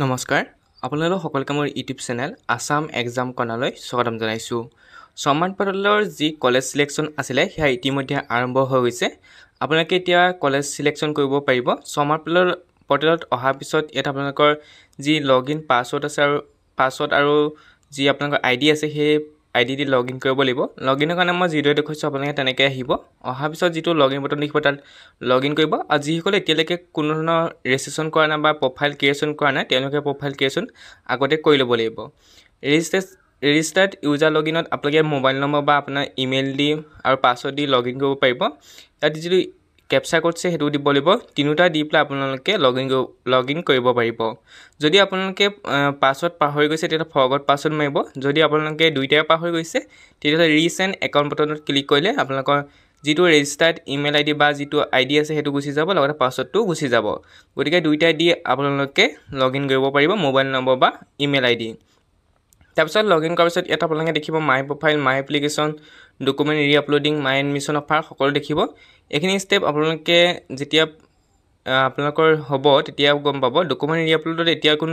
নমস্কাৰ আপোনালোক সকলোকে মোৰ ইউটিউব চেনেল আসাম এক্সাম কৰ্ণাৰলৈ স্বাগতম জনাইছোঁ। সম্মান পৰ্টেলৰ যি কলেজ সিলেকশ্যন আছিলে সেয়া ইতিমধ্যে আৰম্ভ হৈ গৈছে। আপোনালোকে এতিয়া কলেজ সিলেকশ্যন কৰিব পাৰিব। সম্মান পৰ্টেলত অহাৰ পিছত ইয়াত আপোনালোকৰ যি লগইন পাছৱৰ্ড আছে আৰু পাছৱৰ্ড আৰু যি আপোনালোকৰ আইডি আছে সেই আইডি দি লগইন কৰিব লাগিব। লগইনৰ কাৰণে মই যিদৰে দেখুৱাইছোঁ আপোনালোকে তেনেকৈ আহিব। অহাৰ পিছত যিটো লগইন বটন দেখিব তাত লগইন কৰিব। আৰু যিসকলে এতিয়ালৈকে কোনো ধৰণৰ ৰেজিষ্ট্ৰেশ্যন কৰা নাই বা প্ৰফাইল ক্ৰিয়েশ্যন কৰা নাই তেওঁলোকে প্ৰফাইল ক্ৰিয়েশ্যন আগতে কৰি ল'ব লাগিব। ৰেজিষ্টাৰ্ড ইউজাৰ লগইনত আপোনালোকে মোবাইল নম্বৰ বা আপোনাৰ ইমেইল দি আৰু পাছৱৰ্ড দি লগইন কৰিব পাৰিব। তাত যিটো কেপচা কোড আছে সেইটো দিব লাগিব। তিনিটা দি পেলাই আপোনালোকে লগইন কৰিব পাৰিব। যদি আপোনালোকে পাছৱৰ্ড পাহৰি গৈছে তেতিয়া ফৰগট পাছৱৰ্ড মাৰিব। যদি আপোনালোকে দুইটাই পাহৰি গৈছে তেতিয়াহ'লে ৰিচেণ্ট একাউণ্ট বটনত ক্লিক কৰিলে আপোনালোকৰ যিটো ৰেজিষ্টাৰ্ড ইমেইল আইডি বা যিটো আইডি আছে সেইটো গুচি যাব, লগতে পাছৱৰ্ডটো গুচি যাব। গতিকে দুইটাই দি আপোনালোকে লগইন কৰিব পাৰিব, মোবাইল নম্বৰ বা ইমেইল আইডি। তাৰপিছত লগইন কৰাৰ পিছত ইয়াত আপোনালোকে দেখিব মাই প্ৰফাইল, মাই এপ্লিকেশ্যন, ডকুমেণ্ট ৰি আপলোডিং, মাই এডমিশ্যন অফাৰ সকলো দেখিব। এইখিনি ষ্টেপ আপোনালোকে যেতিয়া আপোনালোকৰ হ'ব তেতিয়া গম পাব। ডকুমেণ্ট ৰি আপলোডত এতিয়া কোনো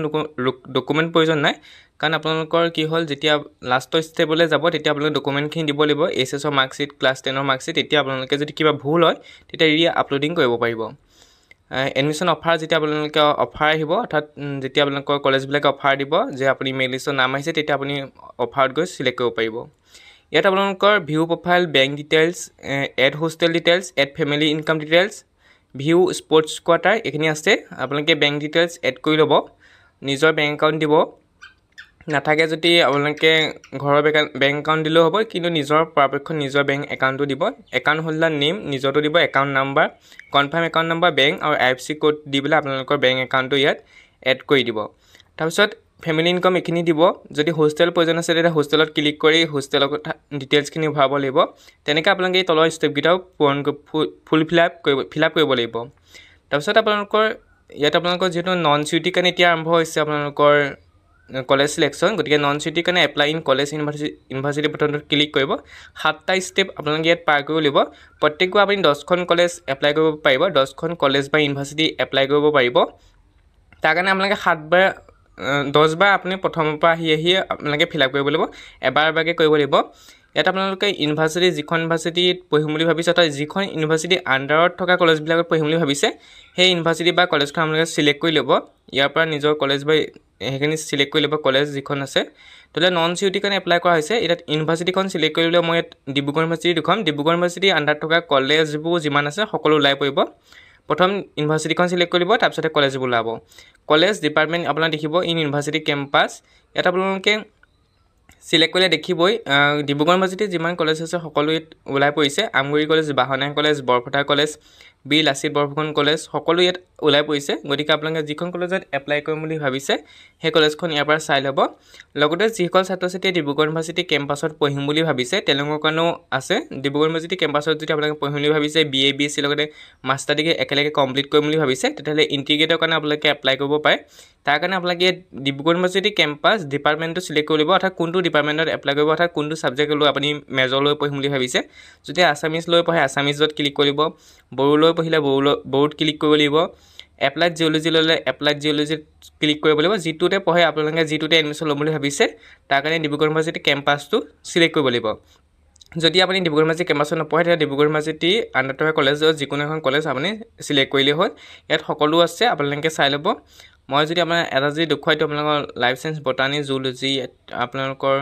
ডকুমেণ্ট প্ৰয়োজন নাই, কাৰণ আপোনালোকৰ কি হ'ল যেতিয়া লাষ্টৰ ষ্টেপলৈ যাব তেতিয়া আপোনালোকে ডকুমেণ্টখিনি দিব লাগিব। এইচএছৰ মাৰ্কশ্বিট, ক্লাছ 10ৰ মাৰ্কশ্বিট। তেতিয়া আপোনালোকে যদি কিবা ভুল হয় তেতিয়া ৰি আপলোডিং কৰিব পাৰিব। এডমিশ্যন অফাৰ যেতিয়া আপোনালোকে অফাৰ আহিব, অৰ্থাৎ যেতিয়া আপোনালোকৰ কলেজবিলাকে অফাৰ দিব যে আপুনি মেইল লিষ্টৰ নাম আহিছে তেতিয়া আপুনি অফাৰত গৈ চিলেক্ট কৰিব পাৰিব। ইয়াত আপোনালোকৰ view profile, bank details, add hostel details, add family income details, view sports quarter এইখিনি আছে। আপোনালোকে বেংক ডিটেইলছ এড কৰি ল'ব, নিজৰ বেংক একাউণ্ট দিব। নাথাকে যদি আপোনালোকে ঘৰৰ বেংক একাউণ্ট দিলেও হ'ব, কিন্তু নিজৰ পৰাপক্ষত নিজৰ বেংক একাউণ্টটো দিব। একাউণ্ট হোল্ডাৰ নেম নিজৰটো দিব, account number, confirm account number, bank আৰু IFSC কোড দি পেলাই আপোনালোকৰ বেংক একাউণ্টটো ইয়াত এড কৰি দিব। তাৰপিছত ফেমিলি ইনকাম এইখিনি দিব। যদি হোষ্টেল প্ৰয়োজন আছে তেতিয়া হোষ্টেলত ক্লিক কৰি হোষ্টেলৰ কথা ডিটেইলছখিনি ভৰাব লাগিব। তেনেকৈ আপোনালোকে এই তলৰ ষ্টেপকেইটাও ফিল আপ কৰিব লাগিব। তাৰপিছত আপোনালোকৰ যিহেতু নন চিউটিৰ কাৰণে এতিয়া আৰম্ভ হৈছে আপোনালোকৰ কলেজ সিলেকশ্যন, গতিকে নন চিউটিৰ কাৰণে এপ্লাই ইন কলেজ ইউনিভাৰ্চিটি বটনটোত ক্লিক কৰিব। 7টা ষ্টেপ আপোনালোকে ইয়াত পাৰ কৰিব লাগিব। প্ৰত্যেকবাৰ আপুনি 10খন কলেজ এপ্লাই কৰিব পাৰিব, 10খন কলেজ বা ইউনিভাৰ্চিটি এপ্লাই কৰিব পাৰিব। তাৰ কাৰণে আপোনালোকে 10বাৰ আপুনি প্ৰথমৰ পৰা আহি আপোনালোকে ফিল আপ কৰিব লাগিব, এবাৰকৈ কৰিব লাগিব। ইয়াত আপোনালোকে ইউনিভাৰ্চিটি যিখন ইউনিভাৰ্চিটিত পঢ়িম বুলি ভাবিছে, অৰ্থাৎ যিখন ইউনিভাৰ্চিটিৰ আণ্ডাৰত থকা কলেজবিলাকত পঢ়িম বুলি ভাবিছে সেই ইউনিভাৰ্চিটি বা কলেজখন আপোনালোকে চিলেক্ট কৰি ল'ব। ইয়াৰ পৰা নিজৰ কলেজ বা সেইখিনি চিলেক্ট কৰি ল'ব কলেজ যিখন আছে। তেতিয়াহ'লে নন চিউটিৰ কাৰণে এপ্লাই কৰা হৈছে। ইয়াত ইউনিভাৰ্চিটিখন চিলেক্ট কৰিলে মই ইয়াত ডিব্ৰুগড় ইউনিভাৰ্চিটি দেখুৱাম। ডিব্ৰুগড় ইউনিভাৰ্চিটিৰ আণ্ডাৰত থকা কলেজবোৰ যিমান আছে সকলো ওলাই পৰিব। প্ৰথম ইউনিভাৰ্চিটিখন চিলেক্ট কৰি দিব, তাৰপিছতে কলেজবোৰ ওলাব। কলেজ ডিপাৰ্টমেণ্ট আপোনাৰ দেখিব ইন ইউনিভাৰ্চিটি কেম্পাছ। ইয়াত আপোনালোকে চিলেক্ট কৰিলে দেখিবই ডিব্ৰুগড় ইউনিভাৰ্চিটিৰ যিমান কলেজ আছে সকলো ইয়াত ওলাই পৰিছে। Amguri college, Bahanai college, Borpathar college, B Lachit Borphukan college সকলো ইয়াত ওলাই পৰিছে। গতিকে আপোনালোকে যিখন কলেজত এপ্লাই কৰিম বুলি ভাবিছে সেই কলেজখন ইয়াৰ পৰা চাই ল'ব। লগতে যিসকল ছাত্ৰ ছাত্ৰীয়ে ডিব্ৰুগড় ইউনিভাৰ্চিটি কেম্পাছত পঢ়িম বুলি ভাবিছে তেওঁলোকৰ কাৰণেও আছে। ডিব্ৰুগড় ইউনিভাৰ্চিটি কেম্পাছত যদি আপোনালোকে পঢ়িম বুলি ভাবিছে BA BSc লগতে মাষ্টাৰ ডিগ্ৰী একেলগে কমপ্লিট কৰিম বুলি ভাবিছে তেতিয়াহ'লে ইণ্টিগ্ৰেটৰ কাৰণে আপোনালোকে এপ্লাই কৰিব পাৰে। তাৰ কাৰণে আপোনালোকে ডিব্ৰুগড় ইউনিভাৰ্চিটি কেম্পাছ ডিপাৰ্টমেণ্টটো চিলেক্ট কৰিব লাগিব, অৰ্থাৎ কোনটো ডিপাৰ্টমেণ্টত এপ্লাই কৰিব, অৰ্থাৎ কোনটো ছাবজেক্ট লৈ আপুনি মেজৰ লৈ পঢ়িম বুলি ভাবিছে। যদি আছামিজ লৈ পঢ়ে আছামিজত ক্লিক কৰিব, বড়ো লৈ পঢ়িলে বড়োত ক্লিক কৰিব লাগিব, এপ্লাইড জিঅ'লজি ল'লে এপ্লাইড জিঅ'লজিত ক্লিক কৰিব লাগিব। যিটোতে পঢ়ে আপোনালোকে যিটোতে এডমিশ্যন ল'ম বুলি ভাবিছে তাৰ কাৰণে ডিব্ৰুগড় ইউনিভাৰ্চিটি কেম্পাছটো চিলেক্ট কৰিব লাগিব। যদি আপুনি ডিব্ৰুগড় ইউনিভাৰ্চিটি কেম্পাছত নপঢ়ে তেতিয়া ডিব্ৰুগড় ইউনিভাৰ্চিটি আণ্ডাৰত থকা কলেজৰ যিকোনো এখন কলেজ আপুনি চিলেক্ট কৰিলেই হ'ল। ইয়াত সকলো আছে আপোনালোকে চাই ল'ব। মই যদি আপোনাৰ এটা যদি দেখুৱাই দিওঁ আপোনালোকৰ লাইফ চায়েন্স, বটানী, জুলজি, আপোনালোকৰ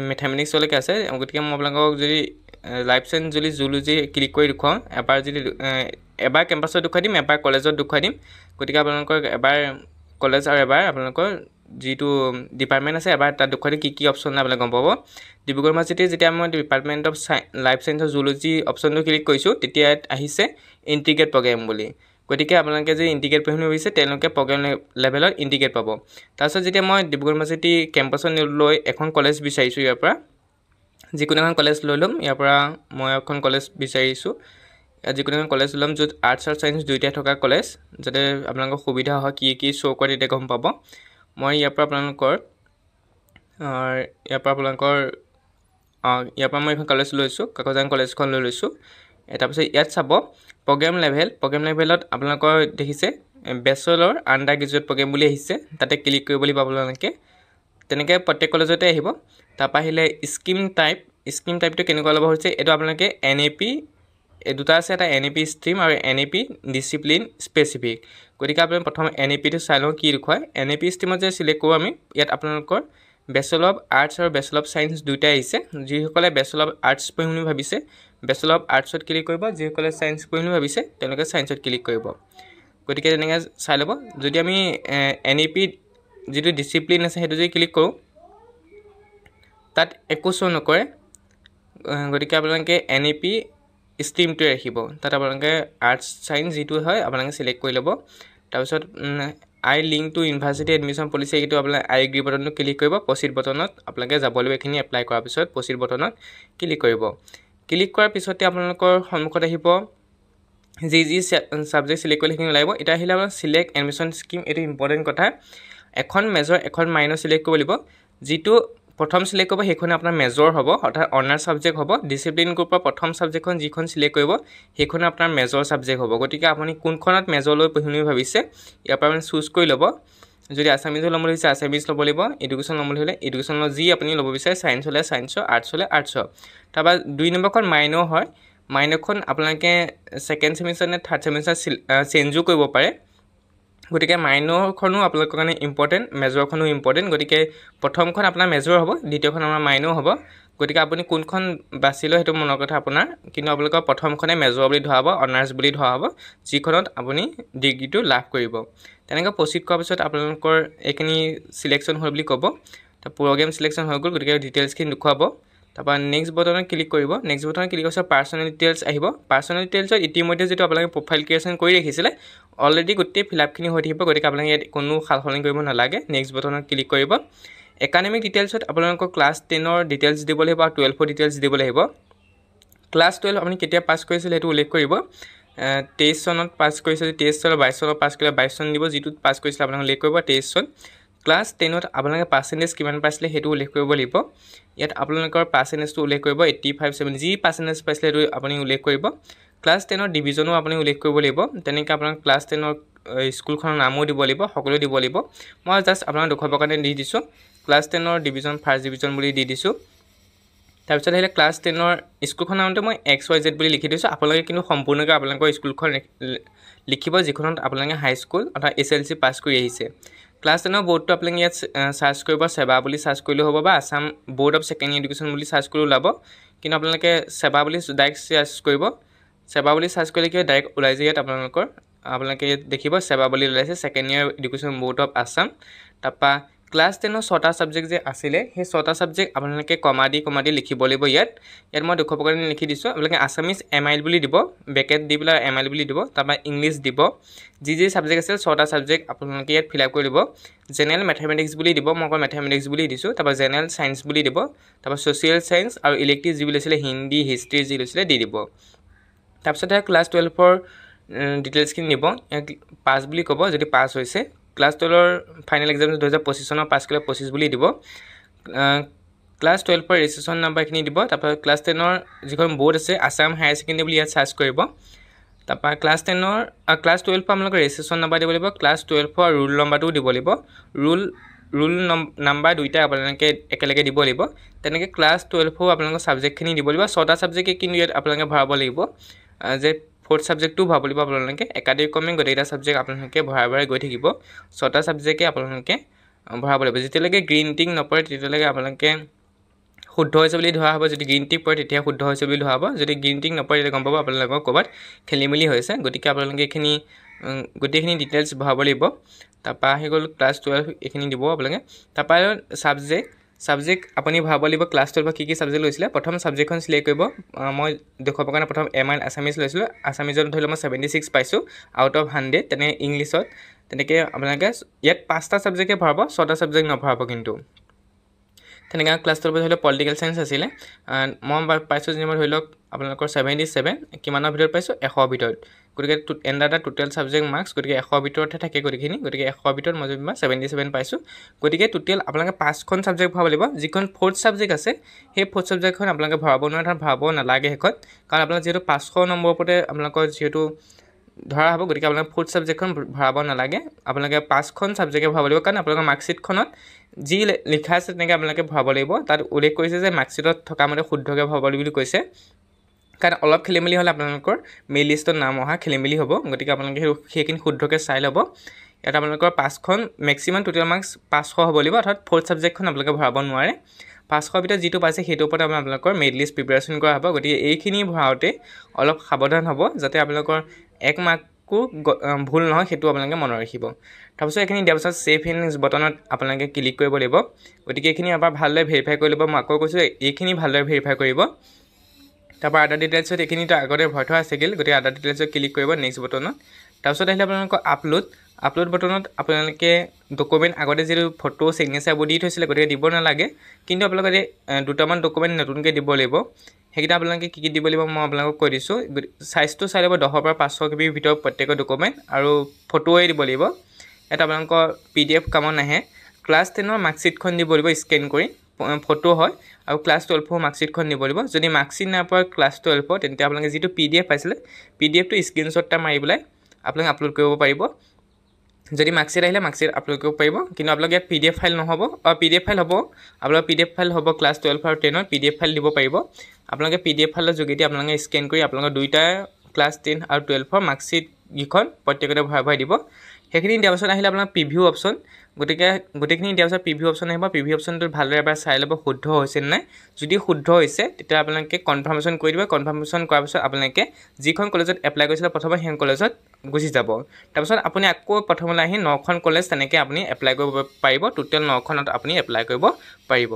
মেথামেটিক্সলৈকে আছে। গতিকে মই আপোনালোকক যদি লাইফ চায়েন্স জুলজি ক্লিক কৰি দেখুৱাওঁ, এবাৰ কেম্পাছত দেখুৱাই দিম, এবাৰ কলেজত দেখুৱাই দিম। গতিকে আপোনালোকৰ এবাৰ কলেজ আৰু এবাৰ আপোনালোকৰ যিটো ডিপাৰ্টমেণ্ট আছে এবাৰ তাত দেখুৱাই দিম কি অপশ্যন আপোনালোকে গম পাব। ডিব্ৰুগড় ইউনিভাৰ্চিটিৰ যেতিয়া মই department of life science zoology অপশ্যনটো ক্লিক কৰিছোঁ তেতিয়া ইয়াত আহিছে ইণ্টিগ্ৰেট প্ৰগ্ৰেম বুলি। গতিকে আপোনালোকে যদি ইণ্টিগ্ৰেট পঢ়িম ভাবিছে তেওঁলোকে প্ৰগ্ৰেম লেভেলত ইণ্টিগ্ৰেট পাব। তাৰপিছত যেতিয়া মই ডিব্ৰুগড় ইউনিভাৰ্চিটি কেম্পাছত লৈ এখন কলেজ বিচাৰিছোঁ, ইয়াৰ পৰা যিকোনো এখন কলেজ লৈ ল'ম। ইয়াৰ পৰা মই এখন কলেজ বিচাৰিছোঁ, যিকোনো এখন কলেজ ল'ম য'ত আৰ্টছ আৰু ছায়েন্স দুয়োটাই থকা কলেজ, যাতে আপোনালোকৰ সুবিধা হয় কি শ্ব' কৰে তেতিয়া গম পাব। মই ইয়াৰ পৰা মই এখন কলেজ লৈছোঁ, কাকজান কলেজখন লৈছোঁ। তাৰপিছত ইয়াত চাব প্ৰগ্ৰেম লেভেলত আপোনালোকৰ দেখিছে বেচেলৰ আণ্ডাৰ গ্ৰেজুৱেট প্ৰগ্ৰেম বুলি আহিছে তাতে ক্লিক কৰিব লাগিব আপোনালোকে তেনেকৈ প্ৰত্যেক কলেজতে আহিব তাৰপৰা আহিলে স্কিম টাইপটো কেনেকুৱা ল'ব হৈছে এইটো আপোনালোকে NAP দুটা আছে এটা NAP ষ্ট্ৰীম আৰু NAP ডিচিপ্লিন স্পেচিফিক গতিকে আপুনি প্ৰথম NAPটো চাই লওঁ কি দেখুৱায় NAP ষ্ট্ৰীমত যে চিলেক্ট কৰোঁ আমি ইয়াত আপোনালোকৰ বেচেলৰ অফ আৰ্টছ আৰু বেচেলৰ অফ চায়েন্স দুইটাই আহিছে যিসকলে বেচেলৰ অফ আৰ্টছ পঢ়িম বুলি ভাবিছে বেচেলৰ অফ আৰ্টছত ক্লিক কৰিব যিসকলে চায়েন্স পঢ়িম বুলি ভাবিছে তেওঁলোকে চায়েন্সত ক্লিক কৰিব গতিকে তেনেকৈ চাই ল'ব যদি আমি NAP যিটো ডিচিপ্লিন আছে সেইটো যদি ক্লিক কৰোঁ তাত একো শ্ব' নকৰে গতিকে আপোনালোকে NAP ষ্ট্ৰীমটোৱে ৰাখিব তাত আপোনালোকে আৰ্টছ চায়েন্স যিটো হয় আপোনালোকে চিলেক্ট কৰি ল'ব তাৰপিছত I link to university admission policy এইটো আপোনালোকে আই এগ্ৰি বটনটো ক্লিক কৰিব প্ৰচিড বটনত আপোনালোকে যাব লাগিব এইখিনি এপ্লাই কৰাৰ পিছত প্ৰচিড বটনত ক্লিক কৰিব ক্লিক কৰাৰ পিছতে আপোনালোকৰ সন্মুখত আহিব যি ছাবজেক্ট চিলেক্ট কৰিলে সেইখিনি ওলাব এতিয়া আহিলে আপোনাৰ চিলেক্ট এডমিশ্যন স্কিম এইটো ইম্পৰ্টেণ্ট কথা এখন মেজৰ এখন মাইনৰ চিলেক্ট কৰিব লাগিব যিটো প্ৰথম চিলেক্ট কৰিব সেইখন আপোনাৰ মেজৰ হ'ব অৰ্থাৎ অনাৰ ছাবজেক্ট হ'ব ডিচিপ্লিন গ্ৰুপৰ প্ৰথম ছাবজেক্টখন যিখন চিলেক্ট কৰিব সেইখন আপোনাৰ মেজৰ ছাবজেক্ট হ'ব গতিকে আপুনি কোনখনত মেজৰ লৈ পঢ়িম বুলি ভাবিছে ইয়াৰ পৰা আপুনি চুজ কৰি ল'ব যদি আছামিজ ল'ব বিচাৰে আছামিজ ল'ব লাগিব এডুকেশ্যন ল'ব হ'লে এডুকেশ্যনৰ যি আপুনি ল'ব বিচাৰে ছায়েন্স হ'লে ছায়েন্সৰ আৰ্টছ হ'লে আৰ্টছৰ তাৰপৰা 2 নম্বৰখন মাইনৰ হয় মাইনৰখন আপোনালোকে ছেকেণ্ড ছেমিষ্টাৰ নে থাৰ্ড ছেমিষ্টাৰ চেঞ্জো কৰিব পাৰে গতিকে মাইনৰখনো আপোনালোকৰ কাৰণে ইম্পৰ্টেণ্ট মেজৰখনো ইম্পৰ্টেণ্ট গতিকে প্ৰথমখন আপোনাৰ মেজৰ হ'ব দ্বিতীয়খন আপোনাৰ মাইনৰ হ'ব গতিকে আপুনি কোনখন বাছি লয় সেইটো মনৰ কথা আপোনাৰ কিন্তু আপোনালোকৰ প্ৰথমখনে মেজৰ বুলি ধৰা হ'ব অনাৰ্ছ বুলি ধৰা হ'ব যিখনত আপুনি ডিগ্ৰীটো লাভ কৰিব তেনেকৈ প্ৰচিড কৰাৰ পিছত আপোনালোকৰ এইখিনি চিলেকশ্যন হ'ল বুলি ক'ব তাৰ প্ৰগ্ৰেম চিলেকশ্যন হৈ গ'ল গতিকে ডিটেইলছখিনি দেখুৱাব তাৰপৰা নেক্সট বটনত ক্লিক কৰিব নেক্সট বটনত ক্লিক কৰাৰ পিছত পাৰ্চনেল ডিটেইলছ আহিব পাৰ্চনেল ডিটেইলছত ইতিমধ্যে যিটো আপোনালোকে প্ৰফাইল ক্ৰিয়েশ্যন কৰি ৰাখিছিলে অলৰেডি গোটেই ফিলআপখিনি হৈ থাকিব গতিকে আপোনালোকে ইয়াত কোনো সালসলনি কৰিব নালাগে নেক্সট বটনত ক্লিক কৰিব একাডেমিক ডিটেইলছত আপোনালোকৰ ক্লাছ 10ৰ ডিটেইলছ দিব লাগিব আৰু 12ৰ ডিটেইলছ দিব লাগিব ক্লাছ 12 আপুনি কেতিয়া পাছ কৰিছিল সেইটো উল্লেখ কৰিব 23 চনত পাছ কৰিছিল 23 চনত 22 চনত পাছ কৰিলে 22 চন দিব যিটো পাছ কৰিছিল আপোনালোকে উল্লেখ কৰিব 23 চন ক্লাছ 10ত আপোনালোকে পাৰ্চেন্টেজ কিমান পাইছিলে সেইটো উল্লেখ কৰিব লাগিব ইয়াত আপোনালোকৰ পাৰ্চেন্টেজটো উল্লেখ কৰিব 85 যি পাৰ্চেন্টেজ পাইছিলে সেইটো আপুনি উল্লেখ কৰিব ক্লাছ 10ৰ ডিভিজনো আপুনি উল্লেখ কৰিব লাগিব তেনেকৈ আপোনাৰ ক্লাছ 10ৰ স্কুলখনৰ নামো দিব লাগিব সকলো দিব লাগিব মই জাষ্ট আপোনাক দেখুৱাবৰ কাৰণে দি দিছোঁ ক্লাছ 10ৰ ডিভিজন ফাৰ্ষ্ট ডিভিজন বুলি দি দিছোঁ তাৰপিছত আহিলে ক্লাছ 10ৰ স্কুলখনৰ নামটো মই XYZ বুলি লিখি দিছোঁ আপোনালোকে কিন্তু সম্পূৰ্ণকৈ আপোনালোকৰ স্কুলখন লিখিব যিখনত আপোনালোকে হাই স্কুল অৰ্থাৎ SLC পাছ কৰি আহিছে ক্লাছ 10ৰ বৰ্ডটো আপোনালোকে ইয়াত সাৰ্চ কৰিব সেৱা বুলি সাৰ্চ কৰিলে হ'ব বা Assam board of secondary education বুলি সাৰ্চ কৰি ওলাব কিন্তু আপোনালোকে সেৱা বুলি ডাইৰেক্ট সাৰ্চ কৰিব সেৱা বুলি সাৰ্চ কৰিলে কি ডাইৰেক্ট ওলাই যায় ইয়াত আপোনালোকে দেখিব সেৱা বুলি ওলাইছে secondary education board of Assam তাৰপা ক্লাছ 10ৰ 6টা সাবজেক্ট যে আছিল সেই 6টা সাবজেক্ট আপোনালোকে কমা দি লিখিব লাগিব ইয়াত মই দেখুৱাবৰ কাৰণে লিখি দিছোঁ আপোনালোকে আসামিজ MIL বুলি দিব ব্ৰেকেট দি পেলাই MIL বুলি দিব তাৰপা ইংলিছ দিব যি সাবজেক্ট আছিল 6টা সাবজেক্ট আপোনালোকে ইয়াত ফিল আপ কৰি দিব জেনাৰেল ম্যাথমেটিক্স বুলি দিব মই ম্যাথমেটিক্স বুলি দিছোঁ তাৰপা জেনাৰেল সায়েন্স বুলি দিব তাৰপা সোশিয়েল সায়েন্স আৰু ইলেক্টিভ যি লৈছিলে হিন্দী হিষ্ট্ৰি যি লৈছিলে দি দিব তাৰপিছত ক্লাছ 12ৰ ডিটেইলছখিনি দিব পাস বুলি ক'ব যদি পাস হৈছে ক্লাছ 12ৰ ফাইনেল এক্সাম 2025 চনৰ পাস কৰিলে 25 বুলি দিব ক্লাছ 12ৰ ৰেজিষ্ট্ৰেচন নাম্বাৰখিনি দিব তাৰপা ক্লাছ 10ৰ যিখন বোৰ্ড আছে আসাম হায়াৰ সেকেন্ডাৰী বুলি ইয়াত সাৰ্চ কৰিব তাৰপা ক্লাছ 10ৰ ক্লাছ 12 পৰা আপোনালোকৰ ৰেজিষ্ট্ৰেচন নাম্বাৰ দিব লাগিব ক্লাছ 12ৰ ৰুল নাম্বাৰটো দিব লাগিব ৰুল নাম্বাৰ দুইটা আপোনালোকে একেলগে দিব লাগিব তেনেকৈ ক্লাছ 12ৰ আপোনালোকৰ সাবজেক্টখিনি দিব লাগিব 6টা সাবজেক্টে কিন্তু ইয়াত আপোনালোকে ভৰাব লাগিব যে ফোৰ্থ সাবজেক্টটো ভাব লিব আপোনালোকে একাডেমিক গোটেইটা সাবজেক্ট আপোনালোকে ভৰাই গৈ থাকিব 6টা সাবজেক্টে আপোনালোকে ভৰাব লাগিব যেতিয়ালৈকে গ্ৰীন টিক নপৰে তেতিয়ালৈকে আপোনালোকে শুদ্ধ হৈছে বুলি ধৰা হ'ব যদি গ্ৰীন টিক পৰে তেতিয়া শুদ্ধ হৈছে বুলি ধৰা হ'ব যদি গ্ৰীন টিক নপৰে তেতিয়া গম পাব আপোনালোকৰ ক'বাত খেলিমেলি হৈছে গতিকে আপোনালোকে এখিনি গোটেইখিনি ডিটেইলছ ভৰাব লাগিব তাৰপা আহি গ'ল ক্লাছ 12 এখিনি দিব আপোনালোকে তাৰপা সাবজেক্ট আপুনি ভৰাব লাগিব ক্লাছ 12 কি সাবজেক্ট লৈছিলে প্ৰথম সাবজেক্টখন সিলেক্ট কৰিব মই দেখুৱাবৰ কাৰণে প্ৰথম MIL আসামিজ লৈছিলোঁ আসামিজত ধৰিলে মই 76 পাইছোঁ আউট অফ 100 তেনে ইংলিছত তেনেকৈ আপোনালোকে ইয়াত 5টা সাবজেক্টে ভৰাব 6টা সাবজেক্ট নভৰাব কিন্তু তেনেকৈ ক্লাছ 12 ধৰিলে পলিটিকেল সায়েন্স আছিলে মই পাইছোঁ যেনিবা ধৰি লওক আপোনালোকৰ 77 কিমানৰ ভিতৰত পাইছোঁ 100 ভিতৰত গতিকে এণ্ডাৰ দা টোটেল সাবজেক্ট মাৰ্কছ গতিকে 100 ভিতৰতে থাকে গতিখিনি গতিকে 100 ভিতৰত মই যেনিবা 77 পাইছোঁ গতিকে টোটেল আপোনালোকে 5খন সাবজেক্ট ভৰাব লাগিব যিখন ফোৰ্থ সাবজেক্ট আছে সেই ফোৰ্থ সাবজেক্টখন আপোনালোকে ভৰাব নোৱাৰে ভৰাব নালাগে হেকত কাৰণ আপোনালোক যেহেতু 500 নম্বৰ ওপৰতে আপোনালোকৰ যেহেতু ধৰা হ'ব গতিকে আপোনালোকে ফৰ্থ ছাবজেক্টখন ভৰাব নালাগে আপোনালোকে 5খন ছাবজেক্টে ভৰাব লাগিব কাৰণ আপোনালোকৰ মাৰ্কশ্বিটখনত যি লিখা আছে তেনেকৈ আপোনালোকে ভৰাব লাগিব তাত উল্লেখ কৰিছে যে মাৰ্কশ্বিটত থকা মতে শুদ্ধকৈ ভৰাব বুলি কৈছে কাৰণ অলপ খেলিমেলি হ'লে আপোনালোকৰ মেইল লিষ্টত নাম অহা খেলিমেলি হ'ব গতিকে আপোনালোকে সেইখিনি শুদ্ধকৈ চাই ল'ব ইয়াত আপোনালোকৰ 5খন মেক্সিমাম টোটেল মাৰ্কছ 500 হ'ব লাগিব অৰ্থাৎ ফৰ্থ ছাবজেক্টখন আপোনালোকে ভৰাব নোৱাৰে 500 ভিতৰত যিটো পাইছে সেইটোৰ ওপৰত আপোনালোকৰ মেইল লিষ্ট প্ৰিপাৰেশ্যন কৰা হ'ব গতিকে এইখিনি ভৰাওঁতে অলপ সাৱধান হ'ব যাতে আপোনালোকৰ 1 মাৰ্কো ভুল নহয় সেইটো আপোনালোকে মনত ৰাখিব তাৰপিছত এইখিনি দিয়াৰ পিছত ছেভ ইন বটনত আপোনালোকে ক্লিক কৰিব লাগিব গতিকে এইখিনি এবাৰ ভালদৰে ভেৰিফাই কৰি ল'ব মই আকৌ কৈছোঁ এইখিনি ভালদৰে ভেৰিফাই কৰিব তাৰপৰা আদাৰ ডিটেইলছত এইখিনিতো আগতে ভৰাই থোৱা আছিল গতিকে আদাৰ ডিটেইলছত ক্লিক কৰিব নেক্সট বটনত তাৰপিছত আহিলে আপোনালোকৰ আপলোড বটনত আপোনালোকে ডকুমেণ্ট আগতে যিটো ফটো ছিগনেচাৰবোৰ দি থৈছিলে গতিকে দিব নালাগে কিন্তু আপোনালোকে দুটামান ডকুমেণ্ট নতুনকৈ দিব লাগিব সেইকেইটা আপোনালোকে কি দিব লাগিব মই আপোনালোকক কৈ দিছোঁ চাইজটো চাই ল'ব 10 পৰা 500 KB ভিতৰত প্ৰত্যেকৰ ডকুমেণ্ট আৰু ফটোৱে দিব লাগিব ইয়াত আপোনালোকৰ PDF কামত নাহে ক্লাছ 10ৰ মাৰ্কশ্বিটখন দিব লাগিব স্কেন কৰি ফটো হয় আৰু ক্লাছ 12ৰ মাৰ্কশ্বিটখন দিব লাগিব যদি মাৰ্কশ্বিট নাপায় ক্লাছ 12 তেন্তে আপোনালোকে যিটো PDF পাইছিলে PDFটো স্ক্ৰীনশ্বট এটা মাৰি পেলাই আপোনালোকে আপলোড কৰিব পাৰিব যদি মাৰ্কশ্বিট আহিলে মাৰ্কশ্বিট আপলোড কৰিব পাৰিব কিন্তু আপোনালোকে ইয়াত PDF ফাইল নহ'ব PDF ফাইল হ'ব আপোনালোকৰ PDF ফাইল হ'ব ক্লাছ 12 আৰু 10ৰ PDF ফাইল দিব পাৰিব আপোনালোকে PDF ফাইলৰ যোগেদি আপোনালোকে স্কেন কৰি আপোনালোকৰ দুইটা ক্লাছ 10 আৰু 12ৰ মাৰ্কশ্বিট গিখন প্ৰত্যেকতে ভৰাই দিব সেইখিনি দিয়াৰ পাছত আহিলে আপোনাৰ প্ৰিভিউ অপশ্যন গতিকে গোটেইখিনি দিয়াৰ পাছত প্ৰিভিউ অপশ্যন আহিব প্ৰিভিউ অপশ্যনটো ভালদৰে এবাৰ চাই ল'ব শুদ্ধ হৈছে নে নাই যদি শুদ্ধ হৈছে তেতিয়া আপোনালোকে কনফাৰ্মেশ্যন কৰি দিব কনফাৰ্মেশ্যন কৰাৰ পিছত আপোনালোকে যিখন কলেজত এপ্লাই কৰিছিলে প্ৰথমে সেই কলেজত গুচি যাব তাৰপিছত আপুনি আকৌ প্ৰথমলৈ আহি 9খন কলেজ তেনেকৈ আপুনি এপ্লাই কৰিব পাৰিব টোটেল 9খনত আপুনি এপ্লাই কৰিব পাৰিব